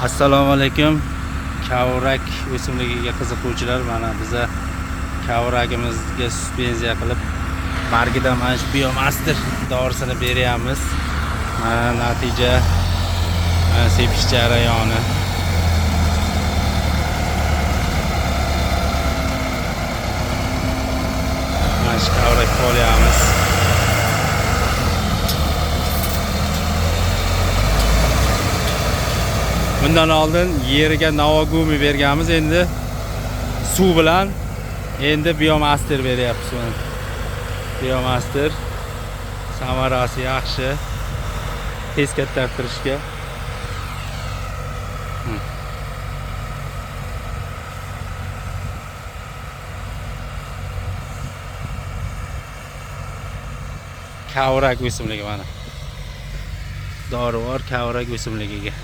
Assalomu alaykum. Kavrak o'simligiga qiziquvchilar, mana biza kavragimizga suspenziya qilib margidan mana shu biomaster dorisini beryapmiz. Mana natija, mana sepish jarayoni. Mana shu kavrak foliyamiz. Bundan oldin yeriga Novogumi berganmiz, endi suv bilan endi biomaster beryapmiz. Biomaster samarasi yaxshi, tez kattartirishga. Kavrak o'simligi mana. Dorivor kavrak o'simligiga